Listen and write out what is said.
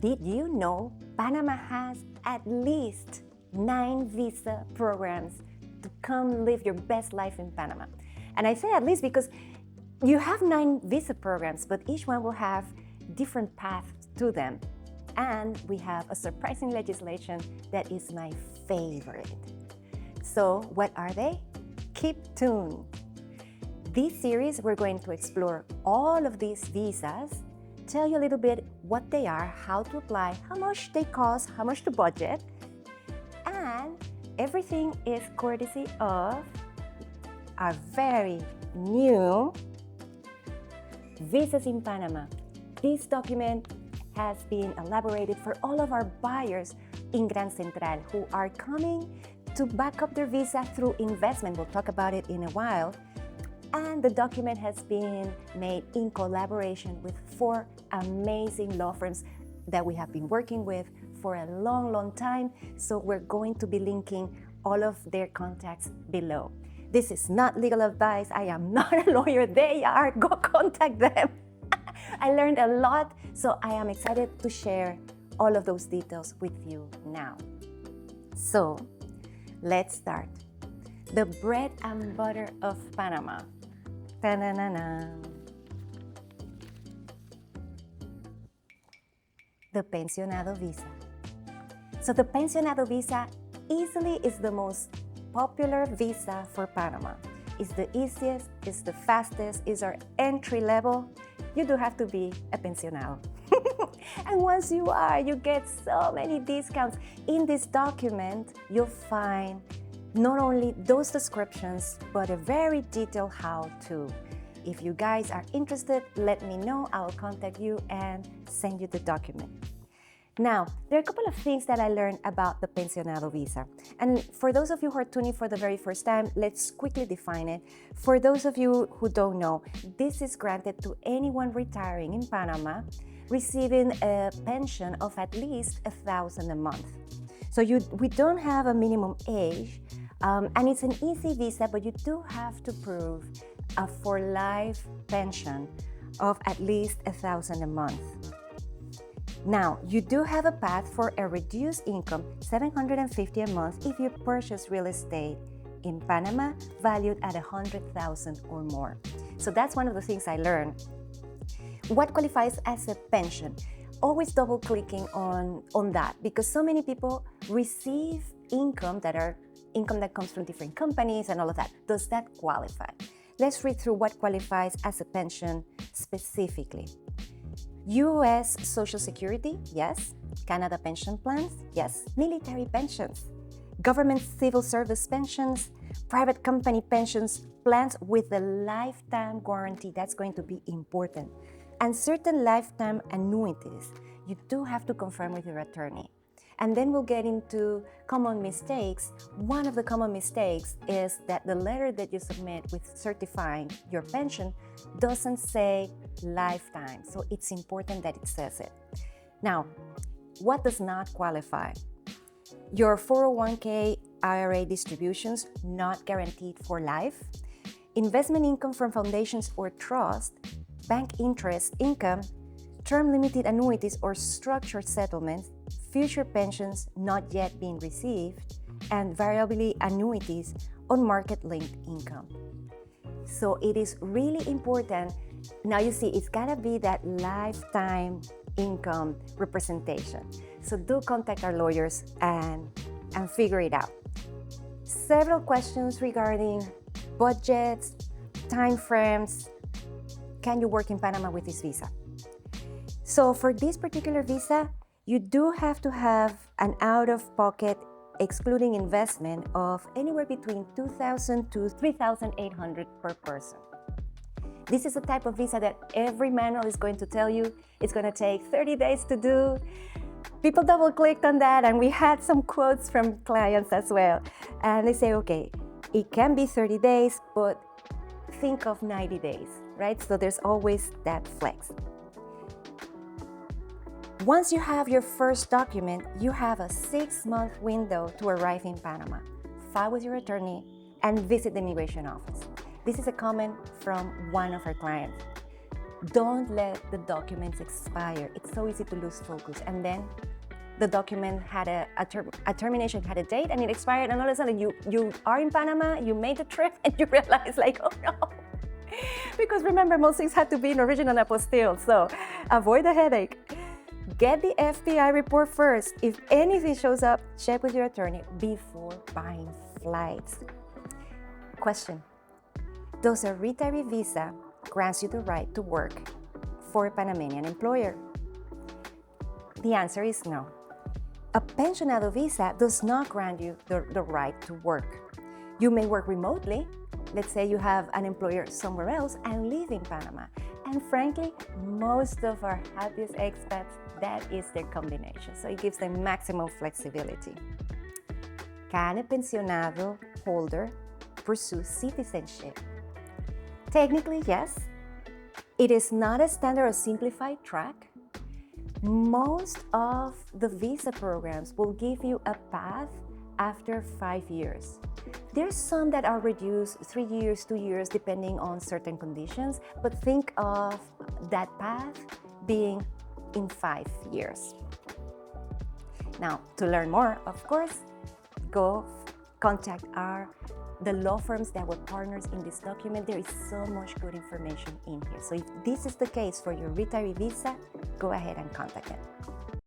Did you know Panama has at least 9 visa programs to come live your best life in Panama? And I say at least because you have 9 visa programs, but each one will have different paths to them. And we have a surprising legislation that is my favorite. So what are they? Keep tuned. This series, we're going to explore all of these visas, tell you a little bit what they are, how to apply, how much they cost, how much to budget, and everything is courtesy of our very new Visas in Panama. This document has been elaborated for all of our buyers in Gran Central who are coming to back up their visa through investment. We'll talk about it in a while. And the document has been made in collaboration with 4 amazing law firms that we have been working with for a long, long time. So we're going to be linking all of their contacts below. This is not legal advice. I am not a lawyer. They are. Go contact them. I learned a lot, so I am excited to share all of those details with you now. So let's start. The bread and butter of Panama. Ta-na-na-na. The Pensionado Visa. So the Pensionado Visa easily is the most popular visa for Panama. It's the easiest, it's the fastest, it's our entry level. You do have to be a pensionado. And once you are, you get so many discounts. In this document, you'll find not only those descriptions, but a very detailed how-to. If you guys are interested, let me know. I'll contact you and send you the document. Now, there are a couple of things that I learned about the Pensionado Visa. And for those of you who are tuning for the very first time, let's quickly define it. For those of you who don't know, this is granted to anyone retiring in Panama, receiving a pension of at least $1,000 a month. So we don't have a minimum age, and it's an easy visa, but you do have to prove a for-life pension of at least $1,000 a month. Now, you do have a path for a reduced income, $750 a month, if you purchase real estate in Panama valued at $100,000 or more. So that's one of the things I learned. What qualifies as a pension? Always double clicking on that, because so many people receive income that comes from different companies and all of that. Does that qualify? Let's read through what qualifies as a pension specifically. U.S. Social Security, yes. Canada pension plans, yes. Military pensions, government civil service pensions, private company pensions, plans with a lifetime guarantee. That's going to be important. And certain lifetime annuities, you do have to confirm with your attorney. And then we'll get into common mistakes. One of the common mistakes is that the letter that you submit with certifying your pension doesn't say lifetime. So it's important that it says it. Now, what does not qualify? Your 401k IRA distributions not guaranteed for life, investment income from foundations or trust, bank interest income, term limited annuities or structured settlements, future pensions not yet being received, and variable annuities on market-linked income. So it is really important. Now you see, it's gotta be that lifetime income representation. So do contact our lawyers and figure it out. Several questions regarding budgets, time frames. Can you work in Panama with this visa? So for this particular visa, you do have to have an out-of-pocket, excluding investment, of anywhere between $2,000 to $3,800 per person. This is a type of visa that every manual is going to tell you it's going to take 30 days to do. People double-clicked on that, and we had some quotes from clients as well. And they say, okay, it can be 30 days, but think of 90 days, right? So there's always that flex. Once you have your first document, you have a 6-month window to arrive in Panama. File with your attorney and visit the immigration office. This is a comment from one of our clients. Don't let the documents expire. It's so easy to lose focus. And then the document had a termination, had a date, and it expired, and all of a sudden you are in Panama, you made the trip, and you realize like, oh no. Because remember, most things had to be in original apostille, so avoid the headache. Get the FBI report first. If anything shows up, check with your attorney before buying flights. Question: does a retiree visa grant you the right to work for a Panamanian employer? The answer is no. A Pensionado Visa does not grant you the right to work. You may work remotely. Let's say you have an employer somewhere else and live in Panama. And frankly, most of our happiest expats, that is their combination. So it gives them maximum flexibility. Can a pensionado holder pursue citizenship? Technically, yes. It is not a standard or simplified track. Most of the visa programs will give you a path after 5 years. There's some that are reduced 3 years, 2 years, depending on certain conditions, but think of that path being in 5 years. Now, to learn more, of course, go contact the law firms that were partners in this document. There is so much good information in here. So if this is the case for your retiree visa, go ahead and contact them.